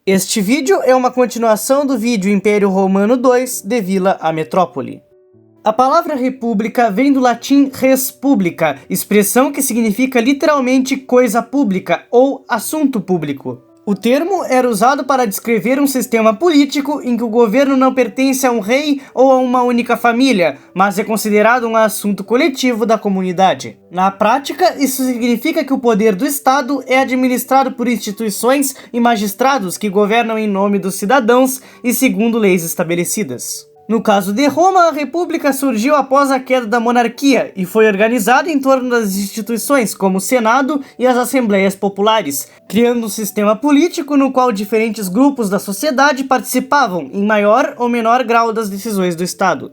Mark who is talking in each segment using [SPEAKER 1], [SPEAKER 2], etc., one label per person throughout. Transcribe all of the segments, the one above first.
[SPEAKER 1] Este vídeo é uma continuação do vídeo Império Romano II, de Vila a Metrópole. A palavra república vem do latim res publica, expressão que significa literalmente coisa pública ou assunto público. O termo era usado para descrever um sistema político em que o governo não pertence a um rei ou a uma única família, mas é considerado um assunto coletivo da comunidade. Na prática, isso significa que o poder do Estado é administrado por instituições e magistrados que governam em nome dos cidadãos e segundo leis estabelecidas. No caso de Roma, a República surgiu após a queda da monarquia e foi organizada em torno das instituições como o Senado e as Assembleias Populares, criando um sistema político no qual diferentes grupos da sociedade participavam em maior ou menor grau das decisões do Estado.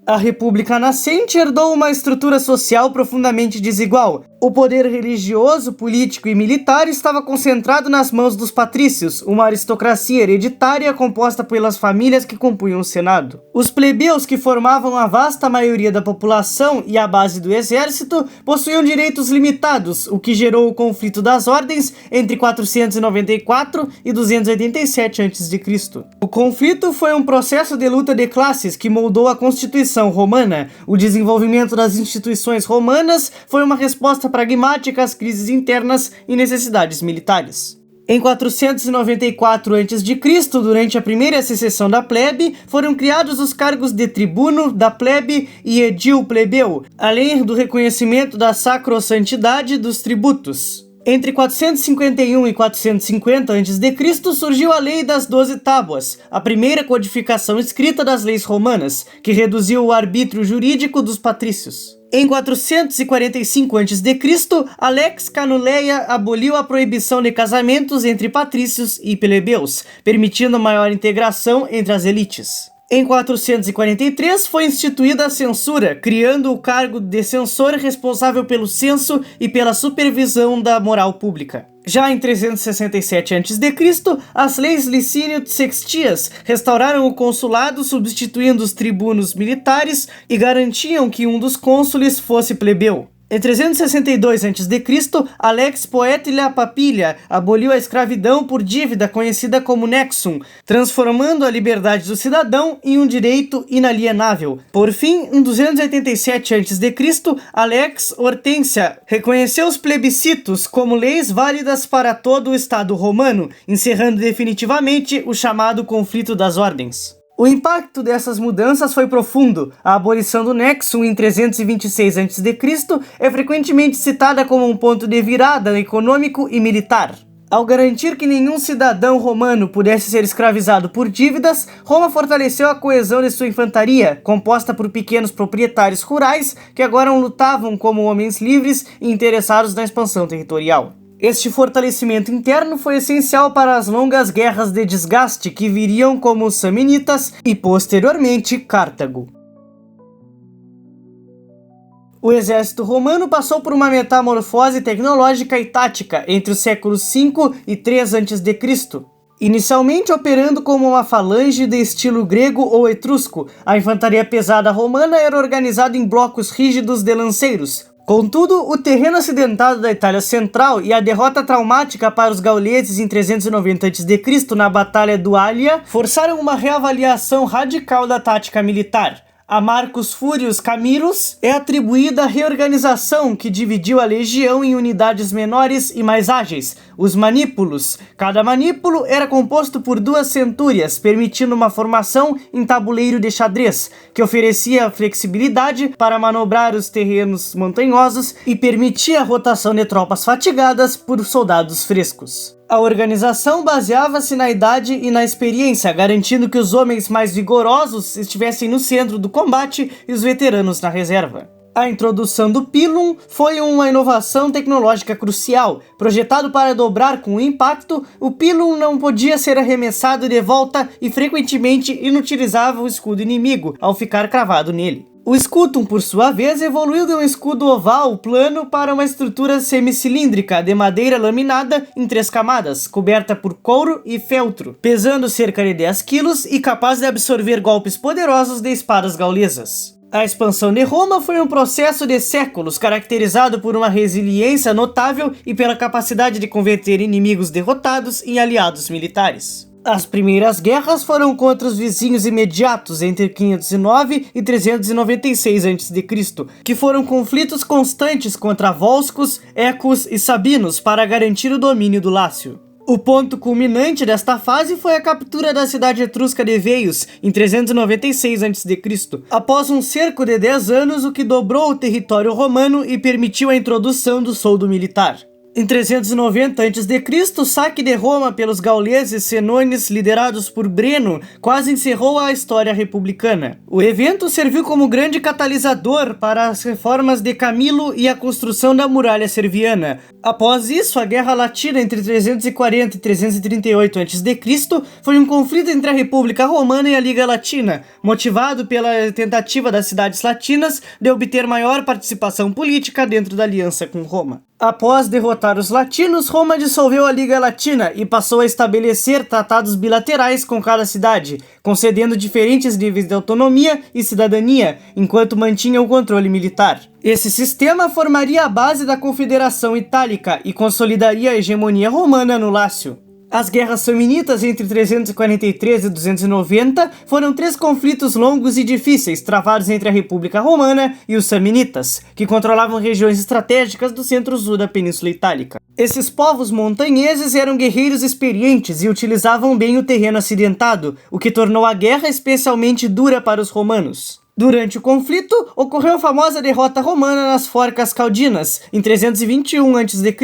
[SPEAKER 1] A República nascente herdou uma estrutura social profundamente desigual. O poder religioso, político e militar estava concentrado nas mãos dos patrícios, uma aristocracia hereditária composta pelas famílias que compunham o Senado. Os plebeus, que formavam a vasta maioria da população e a base do exército, possuíam direitos limitados, o que gerou o conflito das ordens entre 494 e 287 a.C. O conflito foi um processo de luta de classes que moldou a Constituição Romana. O desenvolvimento das instituições romanas foi uma resposta pragmática às crises internas e necessidades militares. Em 494 a.C., durante a primeira secessão da plebe, foram criados os cargos de tribuno da plebe e edil plebeu, além do reconhecimento da sacrossantidade dos tributos. Entre 451 e 450 a.C. surgiu a Lei das 12 Tábuas, a primeira codificação escrita das leis romanas, que reduziu o arbítrio jurídico dos patrícios. Em 445 a.C., a Lex Canuleia aboliu a proibição de casamentos entre patrícios e plebeus, permitindo maior integração entre as elites. Em 443 foi instituída a censura, criando o cargo de censor responsável pelo censo e pela supervisão da moral pública. Já em 367 a.C., as leis Licínio-Sextias restauraram o consulado, substituindo os tribunos militares e garantiam que um dos cônsules fosse plebeu. Em 362 a.C., a Lex Poetilia Papilia aboliu a escravidão por dívida conhecida como nexum, transformando a liberdade do cidadão em um direito inalienável. Por fim, em 287 a.C., a Lex Hortensia reconheceu os plebiscitos como leis válidas para todo o Estado romano, encerrando definitivamente o chamado conflito das ordens. O impacto dessas mudanças foi profundo. A abolição do Nexum em 326 a.C. é frequentemente citada como um ponto de virada econômico e militar. Ao garantir que nenhum cidadão romano pudesse ser escravizado por dívidas, Roma fortaleceu a coesão de sua infantaria, composta por pequenos proprietários rurais que agora lutavam como homens livres e interessados na expansão territorial. Este fortalecimento interno foi essencial para as longas guerras de desgaste que viriam como os Samnitas e, posteriormente, Cartago. O exército romano passou por uma metamorfose tecnológica e tática entre os séculos 5 e 3 a.C. Inicialmente operando como uma falange de estilo grego ou etrusco, a infantaria pesada romana era organizada em blocos rígidos de lanceiros. Contudo, o terreno acidentado da Itália Central e a derrota traumática para os gauleses em 390 a.C. na Batalha do Alia forçaram uma reavaliação radical da tática militar. A Marcus Furius Camillus é atribuída a reorganização que dividiu a legião em unidades menores e mais ágeis, os manípulos. Cada manípulo era composto por 2 centúrias, permitindo uma formação em tabuleiro de xadrez, que oferecia flexibilidade para manobrar os terrenos montanhosos e permitia a rotação de tropas fatigadas por soldados frescos. A organização baseava-se na idade e na experiência, garantindo que os homens mais vigorosos estivessem no centro do combate e os veteranos na reserva. A introdução do pilum foi uma inovação tecnológica crucial. Projetado para dobrar com o impacto, o pilum não podia ser arremessado de volta e frequentemente inutilizava o escudo inimigo ao ficar cravado nele. O scutum, por sua vez, evoluiu de um escudo oval plano para uma estrutura semicilíndrica de madeira laminada em 3 camadas, coberta por couro e feltro, pesando cerca de 10 kg e capaz de absorver golpes poderosos de espadas gaulesas. A expansão de Roma foi um processo de séculos, caracterizado por uma resiliência notável e pela capacidade de converter inimigos derrotados em aliados militares. As primeiras guerras foram contra os vizinhos imediatos entre 509 e 396 a.C., que foram conflitos constantes contra volscos, ecos e sabinos para garantir o domínio do Lácio. O ponto culminante desta fase foi a captura da cidade etrusca de Veios, em 396 a.C., após um cerco de 10 anos, o que dobrou o território romano e permitiu a introdução do soldo militar. Em 390 a.C., o saque de Roma pelos gauleses senones liderados por Breno quase encerrou a história republicana. O evento serviu como grande catalisador para as reformas de Camilo e a construção da muralha serviana. Após isso, a Guerra Latina entre 340 e 338 a.C. foi um conflito entre a República Romana e a Liga Latina, motivado pela tentativa das cidades latinas de obter maior participação política dentro da aliança com Roma. Após derrotar os latinos, Roma dissolveu a Liga Latina e passou a estabelecer tratados bilaterais com cada cidade, concedendo diferentes níveis de autonomia e cidadania, enquanto mantinha o controle militar. Esse sistema formaria a base da Confederação Itálica e consolidaria a hegemonia romana no Lácio. As guerras samnitas entre 343 e 290 foram 3 conflitos longos e difíceis travados entre a República Romana e os samnitas, que controlavam regiões estratégicas do centro-sul da Península Itálica. Esses povos montanheses eram guerreiros experientes e utilizavam bem o terreno acidentado, o que tornou a guerra especialmente dura para os romanos. Durante o conflito, ocorreu a famosa derrota romana nas Forcas Caudinas, em 321 a.C.,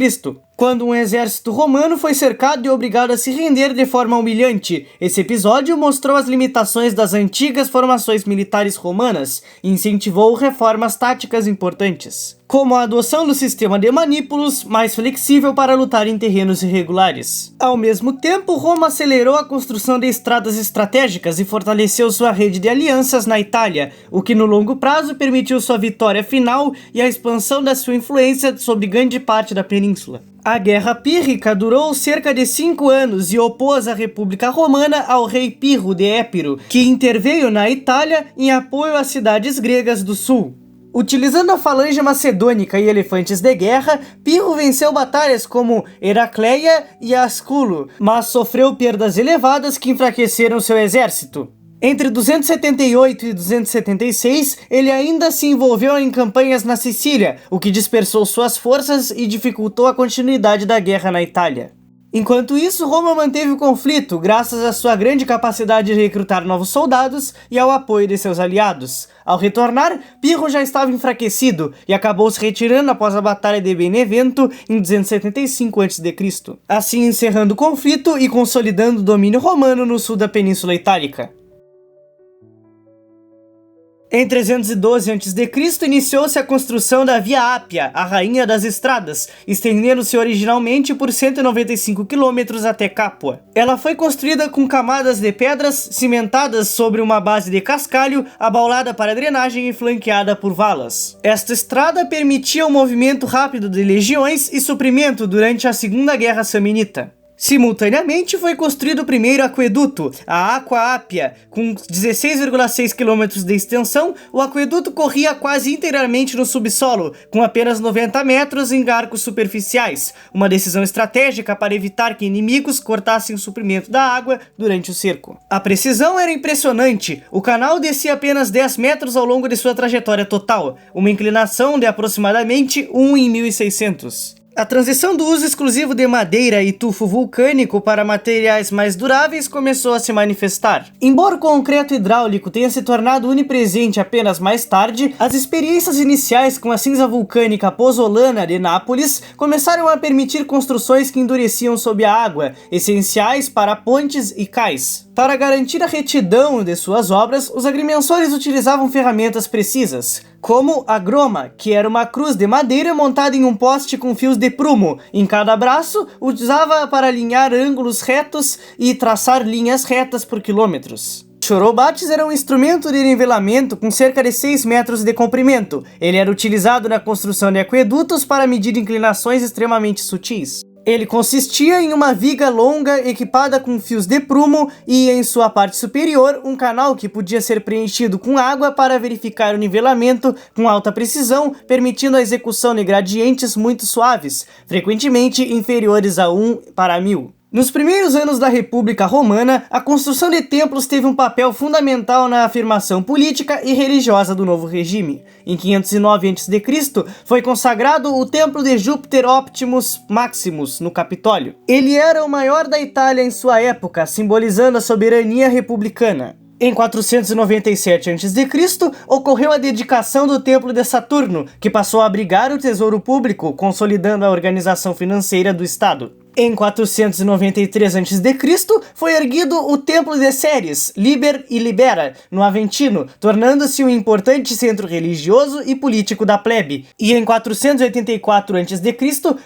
[SPEAKER 1] quando um exército romano foi cercado e obrigado a se render de forma humilhante. Esse episódio mostrou as limitações das antigas formações militares romanas e incentivou reformas táticas importantes, como a adoção do sistema de manípulos, mais flexível para lutar em terrenos irregulares. Ao mesmo tempo, Roma acelerou a construção de estradas estratégicas e fortaleceu sua rede de alianças na Itália, o que no longo prazo permitiu sua vitória final e a expansão da sua influência sobre grande parte da península. A Guerra Pírrica durou cerca de 5 anos e opôs a República Romana ao rei Pirro de Épiro, que interveio na Itália em apoio às cidades gregas do sul. Utilizando a falange macedônica e elefantes de guerra, Pirro venceu batalhas como Heracleia e Asculo, mas sofreu perdas elevadas que enfraqueceram seu exército. Entre 278 e 276, ele ainda se envolveu em campanhas na Sicília, o que dispersou suas forças e dificultou a continuidade da guerra na Itália. Enquanto isso, Roma manteve o conflito graças à sua grande capacidade de recrutar novos soldados e ao apoio de seus aliados. Ao retornar, Pirro já estava enfraquecido e acabou se retirando após a Batalha de Benevento em 275 a.C., assim encerrando o conflito e consolidando o domínio romano no sul da Península Itálica. Em 312 a.C., iniciou-se a construção da Via Ápia, a rainha das estradas, estendendo-se originalmente por 195 km até Capua. Ela foi construída com camadas de pedras cimentadas sobre uma base de cascalho, abaulada para drenagem e flanqueada por valas. Esta estrada permitia o movimento rápido de legiões e suprimento durante a Segunda Guerra Samnita. Simultaneamente foi construído o primeiro aqueduto, a Aqua Appia, com 16,6 km de extensão. O aqueduto corria quase inteiramente no subsolo, com apenas 90 metros em arcos superficiais, uma decisão estratégica para evitar que inimigos cortassem o suprimento da água durante o cerco. A precisão era impressionante, o canal descia apenas 10 metros ao longo de sua trajetória total, uma inclinação de aproximadamente 1 em 1600. A transição do uso exclusivo de madeira e tufo vulcânico para materiais mais duráveis começou a se manifestar. Embora o concreto hidráulico tenha se tornado onipresente apenas mais tarde, as experiências iniciais com a cinza vulcânica pozzolana de Nápoles começaram a permitir construções que endureciam sob a água, essenciais para pontes e cais. Para garantir a retidão de suas obras, os agrimensores utilizavam ferramentas precisas, como a groma, que era uma cruz de madeira montada em um poste com fios de prumo. Em cada braço, usava para alinhar ângulos retos e traçar linhas retas por quilômetros. Chorobates era um instrumento de nivelamento com cerca de 6 metros de comprimento. Ele era utilizado na construção de aquedutos para medir inclinações extremamente sutis. Ele consistia em uma viga longa equipada com fios de prumo e, em sua parte superior, um canal que podia ser preenchido com água para verificar o nivelamento com alta precisão, permitindo a execução de gradientes muito suaves, frequentemente inferiores a 1:1000. Nos primeiros anos da República Romana, a construção de templos teve um papel fundamental na afirmação política e religiosa do novo regime. Em 509 a.C., foi consagrado o Templo de Júpiter Optimus Maximus, no Capitólio. Ele era o maior da Itália em sua época, simbolizando a soberania republicana. Em 497 a.C., ocorreu a dedicação do Templo de Saturno, que passou a abrigar o tesouro público, consolidando a organização financeira do Estado. Em 493 a.C., foi erguido o Templo de Ceres, Liber e Libera, no Aventino, tornando-se um importante centro religioso e político da plebe. E em 484 a.C.,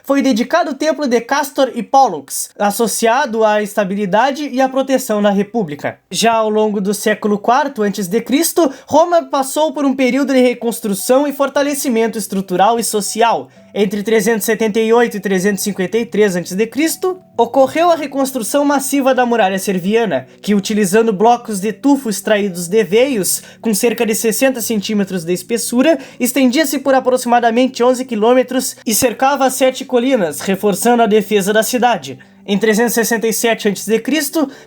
[SPEAKER 1] foi dedicado o Templo de Castor e Pollux, associado à estabilidade e à proteção da República. Já ao longo do século IV a.C., Roma passou por um período de reconstrução e fortalecimento estrutural e social. Entre 378 e 353 a.C., ocorreu a reconstrução massiva da muralha serviana, que, utilizando blocos de tufo extraídos de veios, com cerca de 60 centímetros de espessura, estendia-se por aproximadamente 11 quilômetros e cercava as 7 colinas, reforçando a defesa da cidade. Em 367 a.C.,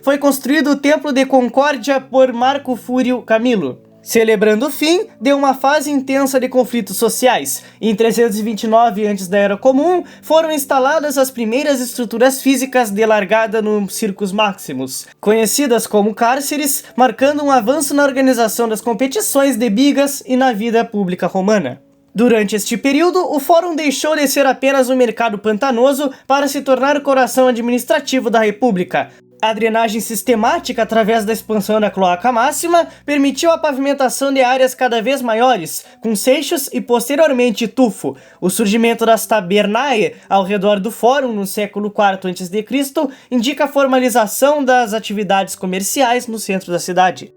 [SPEAKER 1] foi construído o Templo de Concórdia por Marco Fúrio Camilo. Celebrando o fim de uma fase intensa de conflitos sociais. Em 329 antes da Era Comum, foram instaladas as primeiras estruturas físicas de largada no Circus Maximus, conhecidas como cárceres, marcando um avanço na organização das competições de bigas e na vida pública romana. Durante este período, o Fórum deixou de ser apenas um mercado pantanoso para se tornar o coração administrativo da República. A drenagem sistemática através da expansão da cloaca máxima permitiu a pavimentação de áreas cada vez maiores, com seixos e posteriormente tufo. O surgimento das tabernae ao redor do fórum no século IV a.C. indica a formalização das atividades comerciais no centro da cidade.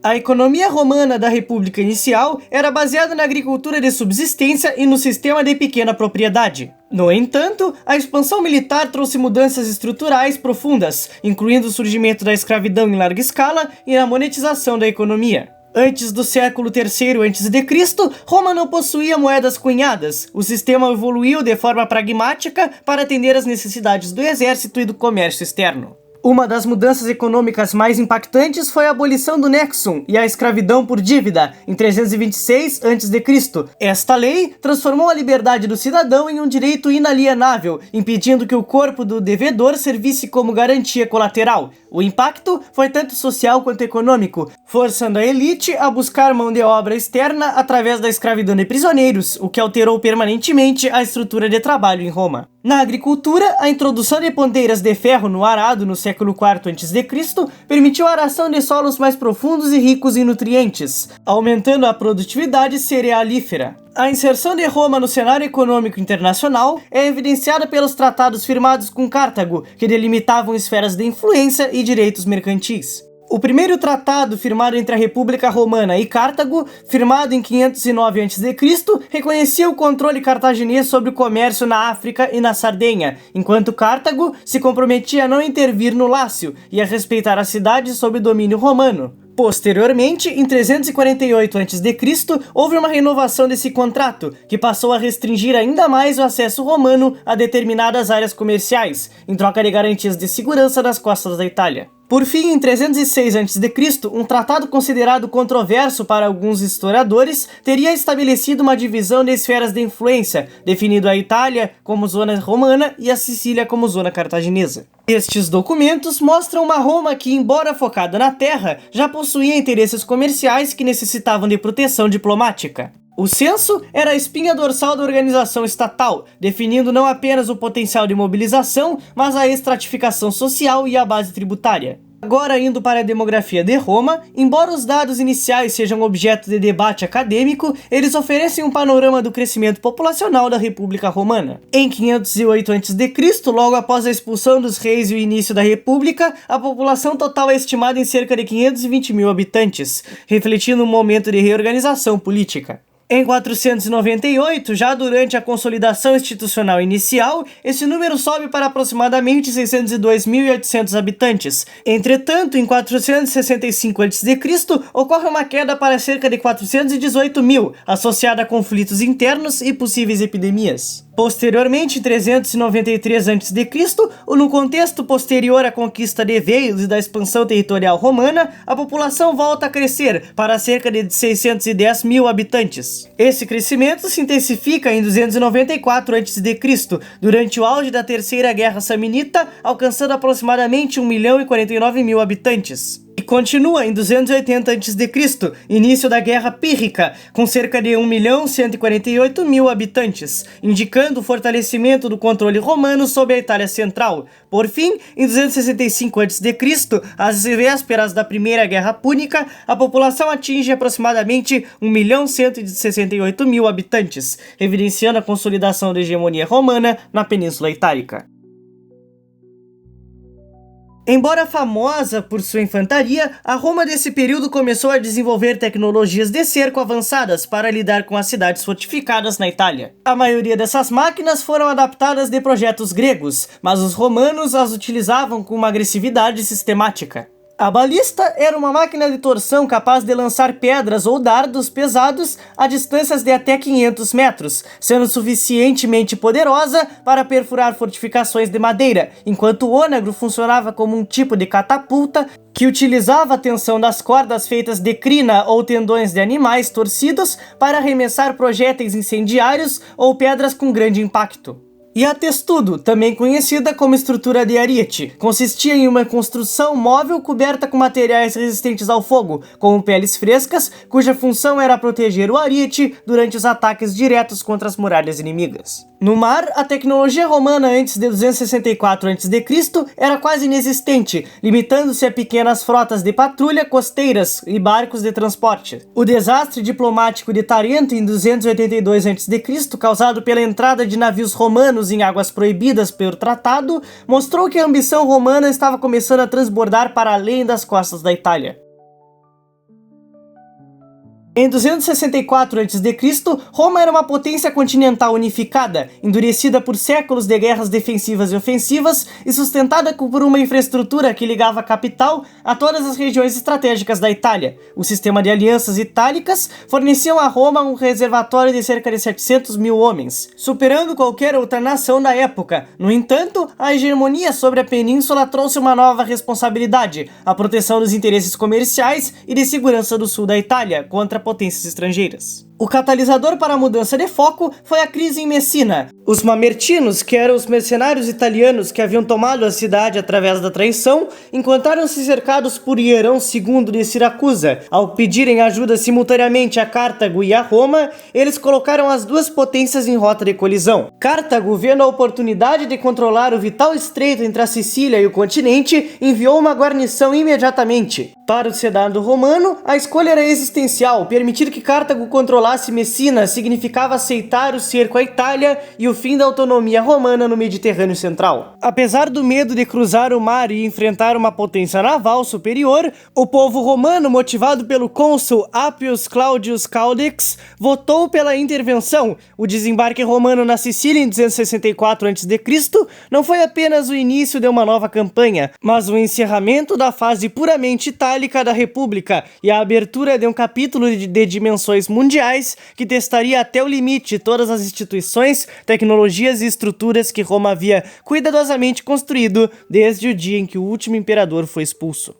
[SPEAKER 1] A economia romana da República inicial era baseada na agricultura de subsistência e no sistema de pequena propriedade. No entanto, a expansão militar trouxe mudanças estruturais profundas, incluindo o surgimento da escravidão em larga escala e a monetização da economia. Antes do século III a.C., Roma não possuía moedas cunhadas. O sistema evoluiu de forma pragmática para atender às necessidades do exército e do comércio externo. Uma das mudanças econômicas mais impactantes foi a abolição do nexum e a escravidão por dívida, em 326 a.C. Esta lei transformou a liberdade do cidadão em um direito inalienável, impedindo que o corpo do devedor servisse como garantia colateral. O impacto foi tanto social quanto econômico, forçando a elite a buscar mão de obra externa através da escravidão de prisioneiros, o que alterou permanentemente a estrutura de trabalho em Roma. Na agricultura, a introdução de ponteiras de ferro no arado no século IV a.C. permitiu a aração de solos mais profundos e ricos em nutrientes, aumentando a produtividade cerealífera. A inserção de Roma no cenário econômico internacional é evidenciada pelos tratados firmados com Cartago, que delimitavam esferas de influência e direitos mercantis. O primeiro tratado firmado entre a República Romana e Cartago, firmado em 509 a.C., reconhecia o controle cartaginês sobre o comércio na África e na Sardenha, enquanto Cartago se comprometia a não intervir no Lácio e a respeitar a cidade sob domínio romano. Posteriormente, em 348 a.C., houve uma renovação desse contrato, que passou a restringir ainda mais o acesso romano a determinadas áreas comerciais, em troca de garantias de segurança nas costas da Itália. Por fim, em 306 a.C., um tratado considerado controverso para alguns historiadores teria estabelecido uma divisão de esferas de influência, definindo a Itália como zona romana e a Sicília como zona cartaginesa. Estes documentos mostram uma Roma que, embora focada na terra, já possuía interesses comerciais que necessitavam de proteção diplomática. O censo era a espinha dorsal da organização estatal, definindo não apenas o potencial de mobilização, mas a estratificação social e a base tributária. Agora, indo para a demografia de Roma, embora os dados iniciais sejam objeto de debate acadêmico, eles oferecem um panorama do crescimento populacional da República Romana. Em 508 a.C., logo após a expulsão dos reis e o início da República, a população total é estimada em cerca de 520 mil habitantes, refletindo um momento de reorganização política. Em 498, já durante a consolidação institucional inicial, esse número sobe para aproximadamente 602.800 habitantes. Entretanto, em 465 a.C., ocorre uma queda para cerca de 418.000, associada a conflitos internos e possíveis epidemias. Posteriormente, em 393 a.C., no contexto posterior à conquista de Veios e da expansão territorial romana, a população volta a crescer para cerca de 610.000 habitantes. Esse crescimento se intensifica em 294 a.C., durante o auge da Terceira Guerra Saminita, alcançando aproximadamente 1.049.000 habitantes. E continua em 280 a.C., início da Guerra Pírrica, com cerca de 1.148.000 habitantes, indicando o fortalecimento do controle romano sobre a Itália Central. Por fim, em 265 a.C., às vésperas da Primeira Guerra Púnica, a população atinge aproximadamente 1.168.000 habitantes, evidenciando a consolidação da hegemonia romana na Península Itálica. Embora famosa por sua infantaria, a Roma desse período começou a desenvolver tecnologias de cerco avançadas para lidar com as cidades fortificadas na Itália. A maioria dessas máquinas foram adaptadas de projetos gregos, mas os romanos as utilizavam com uma agressividade sistemática. A balista era uma máquina de torção capaz de lançar pedras ou dardos pesados a distâncias de até 500 metros, sendo suficientemente poderosa para perfurar fortificações de madeira, enquanto o ônagro funcionava como um tipo de catapulta que utilizava a tensão das cordas feitas de crina ou tendões de animais torcidos para arremessar projéteis incendiários ou pedras com grande impacto. E a testudo, também conhecida como estrutura de ariete, consistia em uma construção móvel coberta com materiais resistentes ao fogo, como peles frescas, cuja função era proteger o ariete durante os ataques diretos contra as muralhas inimigas. No mar, a tecnologia romana antes de 264 a.C. era quase inexistente, limitando-se a pequenas frotas de patrulha costeiras e barcos de transporte. O desastre diplomático de Tarento em 282 a.C., causado pela entrada de navios romanos em águas proibidas pelo tratado, mostrou que a ambição romana estava começando a transbordar para além das costas da Itália. Em 264 a.C., Roma era uma potência continental unificada, endurecida por séculos de guerras defensivas e ofensivas e sustentada por uma infraestrutura que ligava a capital a todas as regiões estratégicas da Itália. O sistema de alianças itálicas forneciam a Roma um reservatório de cerca de 700.000 homens, superando qualquer outra nação da época. No entanto, a hegemonia sobre a península trouxe uma nova responsabilidade: a proteção dos interesses comerciais e de segurança do sul da Itália contra potências estrangeiras. O catalisador para a mudança de foco foi a crise em Messina. Os mamertinos, que eram os mercenários italianos que haviam tomado a cidade através da traição, encontraram-se cercados por Hierão II de Siracusa. Ao pedirem ajuda simultaneamente a Cartago e a Roma, eles colocaram as duas potências em rota de colisão. Cartago, vendo a oportunidade de controlar o vital estreito entre a Sicília e o continente, enviou uma guarnição imediatamente. Para o Senado romano, a escolha era existencial: permitir que Cartago controlasse Messina significava aceitar o cerco à Itália e o fim da autonomia romana no Mediterrâneo Central. Apesar do medo de cruzar o mar e enfrentar uma potência naval superior, o povo romano, motivado pelo cônsul Appius Claudius Caudex, votou pela intervenção. O desembarque romano na Sicília em 264 a.C. não foi apenas o início de uma nova campanha, mas o encerramento da fase puramente itálica da República e a abertura de um capítulo de dimensões mundiais que testaria até o limite todas as instituições, tecnologias e estruturas que Roma havia cuidadosamente construído desde o dia em que o último imperador foi expulso.